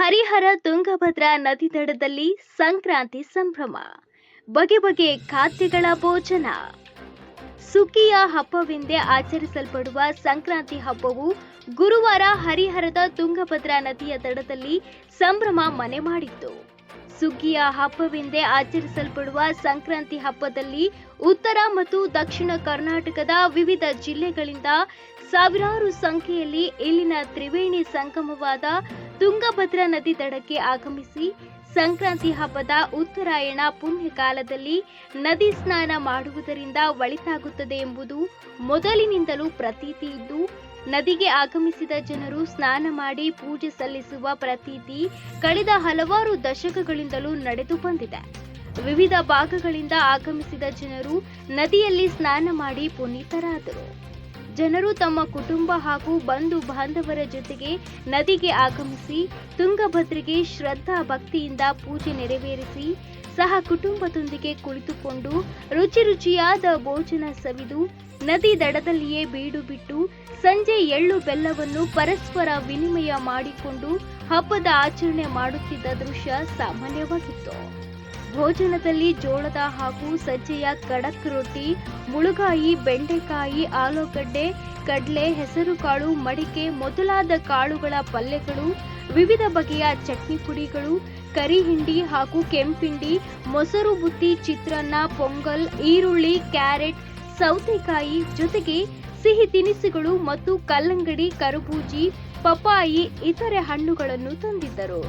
ಹರಿಹರ ತುಂಗಭದ್ರಾ ನದಿ ದಡದಲ್ಲಿ ಸಂಕ್ರಾಂತಿ ಸಂಭ್ರಮ. ಬಗೆ ಬಗೆ ಖಾದ್ಯಗಳ ಭೋಜನ. ಸುಗ್ಗಿಯ ಹಬ್ಬವೆಂದೇ ಆಚರಿಸಲ್ಪಡುವ ಸಂಕ್ರಾಂತಿ ಹಬ್ಬವು ಗುರುವಾರ ಹರಿಹರದ ತುಂಗಭದ್ರಾ ನದಿಯ ದಡದಲ್ಲಿ ಸಂಭ್ರಮ ಮನೆ ಮಾಡಿತ್ತು. ಸುಗ್ಗಿಯ ಹಬ್ಬವೆಂದೇ ಆಚರಿಸಲ್ಪಡುವ ಸಂಕ್ರಾಂತಿ ಹಬ್ಬದಲ್ಲಿ ಉತ್ತರ ಮತ್ತು ದಕ್ಷಿಣ ಕರ್ನಾಟಕದ ವಿವಿಧ ಜಿಲ್ಲೆಗಳಿಂದ ಸಾವಿರಾರು ಸಂಖ್ಯೆಯಲ್ಲಿ ಇಲ್ಲಿನ ತ್ರಿವೇಣಿ ಸಂಗಮವಾದ ತುಂಗಭದ್ರಾ ನದಿ ದಡಕ್ಕೆ ಆಗಮಿಸಿ ಸಂಕ್ರಾಂತಿ ಹಬ್ಬದ ಉತ್ತರಾಯಣ ಪುಣ್ಯ ಕಾಲದಲ್ಲಿ ನದಿ ಸ್ನಾನ ಮಾಡುವುದರಿಂದ ಒಳಿತಾಗುತ್ತದೆ ಎಂಬುದು ಮೊದಲಿನಿಂದಲೂ ಪ್ರತೀತಿ ಇದ್ದು, ನದಿಗೆ ಆಗಮಿಸಿದ ಜನರು ಸ್ನಾನ ಮಾಡಿ ಪೂಜೆ ಸಲ್ಲಿಸುವ ಪ್ರತೀತಿ ಕಳೆದ ಹಲವಾರು ದಶಕಗಳಿಂದಲೂ ನಡೆದು ಬಂದಿದೆ. ವಿವಿಧ ಭಾಗಗಳಿಂದ ಆಗಮಿಸಿದ ಜನರು ನದಿಯಲ್ಲಿ ಸ್ನಾನ ಮಾಡಿ ಪುನೀತರಾದರು. ಜನರು ತಮ್ಮ ಕುಟುಂಬ ಹಾಗೂ ಬಂಧು ಬಾಂಧವರ ಜೊತೆಗೆ ನದಿಗೆ ಆಗಮಿಸಿ ತುಂಗಭದ್ರೆಗೆ ಶ್ರದ್ಧಾ ಭಕ್ತಿಯಿಂದ ಪೂಜೆ ನೆರವೇರಿಸಿ ಸಹ ಕುಟುಂಬದೊಂದಿಗೆ ಕುಳಿತುಕೊಂಡು ರುಚಿಯಾದ ಭೋಜನ ಸವಿದು ನದಿ ದಡದಲ್ಲಿಯೇ ಬೀಡು ಬಿಟ್ಟು ಸಂಜೆ ಎಳ್ಳು ಬೆಲ್ಲವನ್ನು ಪರಸ್ಪರ ವಿನಿಮಯ ಮಾಡಿಕೊಂಡು ಹಬ್ಬದ ಆಚರಣೆ ಮಾಡುತ್ತಿದ್ದ ದೃಶ್ಯ ಸಾಮಾನ್ಯವಾಗಿತ್ತು. ಭೋಜನದಲ್ಲಿ ಜೋಳದ ಹಾಗೂ ಸಜ್ಜೆಯ ಖಡಕ್ ರೊಟ್ಟಿ, ಮುಳುಗಾಯಿ, ಬೆಂಡೆಕಾಯಿ, ಆಲೂಗಡ್ಡೆ, ಕಡಲೆ, ಹೆಸರುಕಾಳು, ಮಡಿಕೆ ಮೊದಲಾದ ಕಾಳುಗಳ ಪಲ್ಯಗಳು, ವಿವಿಧ ಬಗೆಯ ಚಟ್ನಿ ಪುಡಿಗಳು, ಕರಿ ಹಿಂಡಿ ಹಾಗೂ ಕೆಂಪಿಂಡಿ, ಮೊಸರು ಬುತ್ತಿ, ಚಿತ್ರಾನ್ನ, ಪೊಂಗಲ್, ಈರುಳ್ಳಿ, ಕ್ಯಾರೆಟ್, ಸೌತೆಕಾಯಿ ಜೊತೆಗೆ ಸಿಹಿ ತಿನಿಸುಗಳು ಮತ್ತು ಕಲ್ಲಂಗಡಿ, ಕರಬೂಜಿ, ಪಪಾಯಿ, ಇತರೆ ಹಣ್ಣುಗಳನ್ನು ತಂದಿದ್ದರು.